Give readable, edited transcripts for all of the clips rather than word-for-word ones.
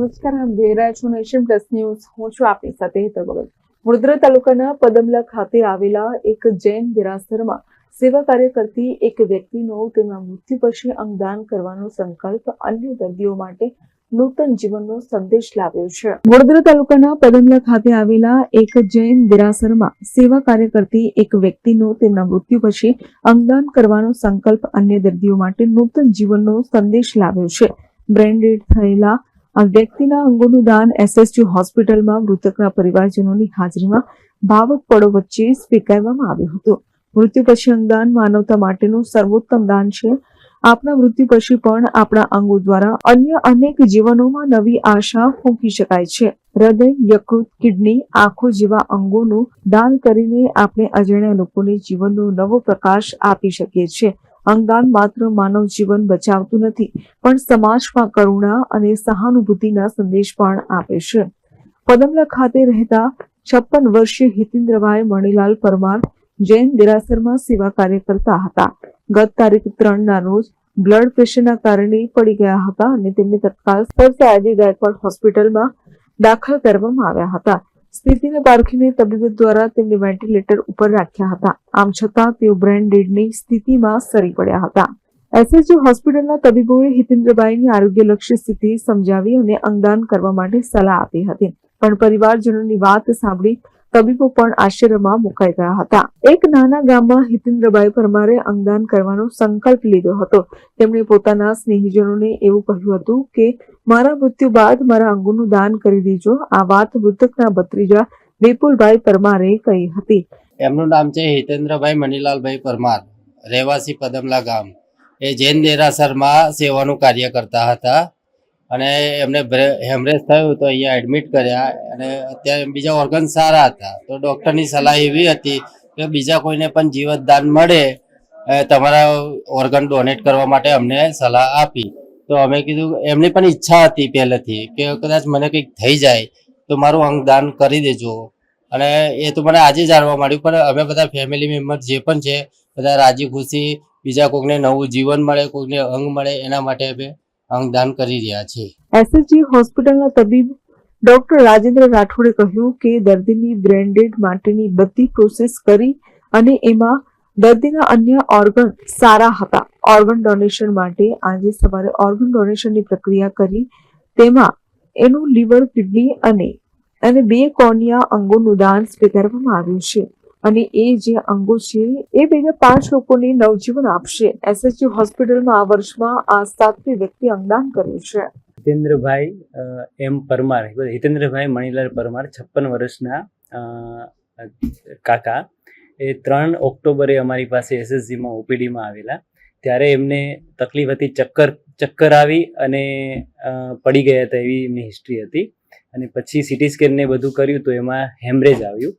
નમસ્કાર, આપ જોઈ રહ્યા છો નેશન પ્લસ ન્યૂઝ. હું છું આપની સાથે હેતલ ભગત. વડોદરા તાલુકાના પદમલા ખાતે આવેલા એક જૈન દેરાસરમાં સેવા કાર્ય કરતી એક વ્યક્તિનો તેમના મૃત્યુ પછી અંગદાન કરવાનો સંકલ્પ અન્ય દર્દીઓ માટે નૂતન જીવનનો સંદેશ લાવ્યો છે. વડોદરા તાલુકાના પદમલા ખાતે આવેલા એક જૈન દેરાસરમાં સેવા કાર્ય કરતી એક વ્યક્તિનો તેમના મૃત્યુ પછી અંગદાન કરવાનો સંકલ્પ અન્ય દર્દીઓ માટે નૂતન જીવનનો સંદેશ લાવ્યો છે. બ્રેન ડેડ થયેલા આ વ્યક્તિના અંગોનું દાન એસએસજી હોસ્પિટલમાં મૃતકના પરિવારજનોની હાજરીમાં ભાવક પળો વચ્ચે સ્વીકારવામાં આવ્યું હતું. મૃત્યુ પછી અંગદાન માનવતા માટેનું સર્વોત્તમ દાન છે. આપણા મૃત્યુ પછી પણ આપણા અંગો દ્વારા અન્ય અનેક જીવનોમાં નવી આશા ફૂંકી શકાય છે. હૃદય, યકૃત, કિડની, આંખો જેવા અંગોનું દાન કરીને આપણે અજાણ્યા લોકોને જીવનનો નવો પ્રકાશ આપી શકીએ છીએ. અંગદાન માત્ર માનવ જીવન બચાવતું નથી, પણ સમાજમાં કરુણા અને સહાનુભૂતિના સંદેશ પણ આપે છે. પદમલા ખાતે રહેતા 56 વર્ષીય હિતેન્દ્રભાઈ મણીલાલ પરમાર જૈન દેરાસરમાં સેવા કાર્ય કરતા હતા. ગત તારીખ 3 ના રોજ બ્લડ પ્રેશરના કારણે પડી ગયા હતા અને તેમને તત્કાલ સરસાજી ગાયકવાડ હોસ્પિટલમાં દાખલ કરવામાં આવ્યા હતા. સ્થિતિને પારખીને તબીબો દ્વારા તેમને વેન્ટિલેટર ઉપર રાખ્યા હતા. આમ છતાં તેઓ બ્રેન ડેડની સ્થિતિમાં સરી પડ્યા હતા. એસએસજી હોસ્પિટલના તબીબોએ હિતેન્દ્રભાઈની આરોગ્યલક્ષી સ્થિતિ સમજાવી અને અંગદાન કરવા માટે સલાહ આપી હતી, પણ પરિવારજનોની વાત સાંભળી તબીબો પણ આશ્ચર્યમાં મુકાઈ ગયા હતા. એક નાના ગામમાં હિતેન્દ્રભાઈ પરમારે અંગદાન કરવાનો સંકલ્પ લીધો હતો. તેમણે પોતાના સ્નેહીજનોને એવું કહ્યું હતું કે મારા મૃત્યુ બાદ મારા અંગોનું દાન કરી દેજો. આ વાત મૃતકના ભત્રીજા વિપુલભાઈ પરમારે કહી હતી. એમનું નામ છે હિતેન્દ્રભાઈ મણીલાલભાઈ પરમાર, રહેવાસી પદમલા ગામ. એ જૈન દેરાસરમાં સેવાનું કાર્ય કરતા હતા અને એમને હેમરેજ થયું તો અહીંયા એડમિટ કર્યા અને અત્યારે બીજા ઓર્ગન સારા હતા. તો ડૉક્ટરની સલાહ એવી હતી કે બીજા કોઈને પણ જીવતદાન મળે તમારા ઓર્ગન ડોનેટ કરવા માટે અમને સલાહ આપી. તો અમે કીધું એમની પણ ઈચ્છા હતી પહેલેથી કે કદાચ મને કંઈક થઈ જાય તો મારું અંગદાન કરી દેજો. અને એ તો મને આજે જાણવા મળ્યું, પણ અમે બધા ફેમિલી મેમ્બર જે પણ છે બધા રાજી ખુશી બીજા કોઈને નવું જીવન મળે, કોઈને અંગ મળે એના માટે અમે અંગદાન કરી રહ્યા છીએ. એસએસજી હોસ્પિટલના તબીબ ડોક્ટર રાજેન્દ્ર રાઠોડે કહ્યું કે દર્દીની બ્રેન ડેડ માટેની બધી પ્રોસેસ કરી અને એમાં દર્દીના અન્ય ઓર્ગન સારા હતા. ઓર્ગન ડોનેશન માટે આજે સવારે ઓર્ગન ડોનેશનની પ્રક્રિયા કરી તેમાં એનું લીવર, કિડની અને 2 કોર્નિયા અંગોનું દાન સ્વીકારવામાં આવ્યું છે અને એ જે અંગો છે એ બીજા 5 લોકોને નવજીવન આપશે. એસએસજી હોસ્પિટલમાં આ વર્ષમાં આ 7મી વ્યક્તિ અંગદાન કર્યું છે. હિતેન્દ્રભાઈ એમ પરમાર, હિતેન્દ્રભાઈ મણીલાલ પરમાર 56 વર્ષના કાકા, એ 3 ઓક્ટોબરે અમારી પાસે એસએસજીમાં ઓપીડીમાં આવેલા. ત્યારે એમને તકલીફ હતી, ચક્કર આવી અને પડી ગયા હતા એવી એમની હિસ્ટ્રી હતી. અને પછી સીટી સ્કેનને બધું કર્યું તો એમાં હેમરેજ આવ્યું.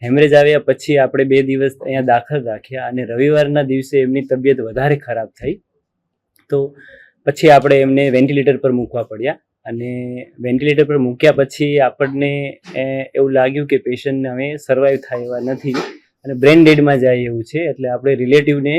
હેમરેજ આવ્યા પછી આપણે 2 દિવસ અહીંયા દાખલ રાખ્યા અને રવિવારના દિવસે એમની તબિયત વધારે ખરાબ થઈ. તો પછી આપણે એમને વેન્ટિલેટર પર મૂકવા પડ્યા અને વેન્ટિલેટર પર મૂક્યા પછી આપણને એવું લાગ્યું કે પેશન્ટને હવે સર્વાઈવ થાય એવા નથી અને બ્રેન ડેડમાં જાય એવું છે. એટલે આપણે રિલેટિવને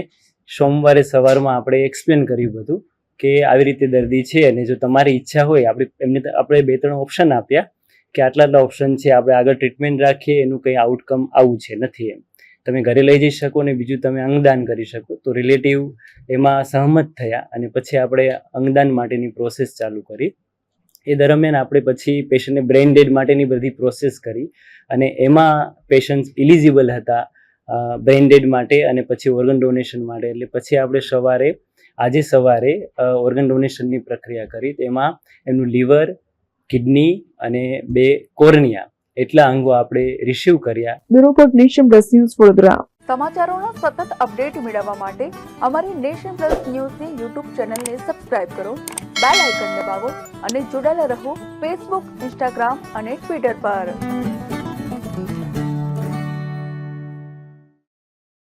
સોમવારે સવારમાં આપણે એક્સપ્લેન કર્યું બધું કે આવી રીતે દર્દી છે અને જો તમારી ઈચ્છા હોય આપણે 2-3 ઓપ્શન આપ્યા કે આટલા ઓપ્શન છે, આપણે આગળ ટ્રીટમેન્ટ રાખીએ, એનું કંઈ આઉટકમ આવું છે નથી, એમ તમે ઘરે લઈ જઈ શકો ને બીજું તમે અંગદાન કરી શકો. તો રિલેટિવ એમાં સહમત થયા અને પછી આપણે અંગદાન માટેની પ્રોસેસ ચાલુ કરી. એ દરમિયાન આપણે પછી પેશન્ટને બ્રેન ડેડ માટેની બધી પ્રોસેસ કરી અને એમાં પેશન્ટ ઇલિજિબલ હતા બ્રેન ડેડ માટે અને પછી ઓર્ગન ડોનેશન માટે. એટલે પછી આપણે આજે સવારે ઓર્ગન ડોનેશનની પ્રક્રિયા કરી. તેમાં એમનું લીવર, કિડની અને 2 કોર્નિયા એટલા અંગો આપણે રિસીવ કર્યા. Bureau report, nation plus news, Vadodara. સમાચારોના સતત અપડેટ મેળવવા માટે અમારી નેશન પ્લસ ન્યૂઝની યુટ્યુબ ચેનલને સબસ્ક્રાઇબ કરો, બેલ આઇકન દબાવો અને જોડાયેલા રહો ફેસબુક, ઇન્સ્ટાગ્રામ અને ટ્વિટર પર.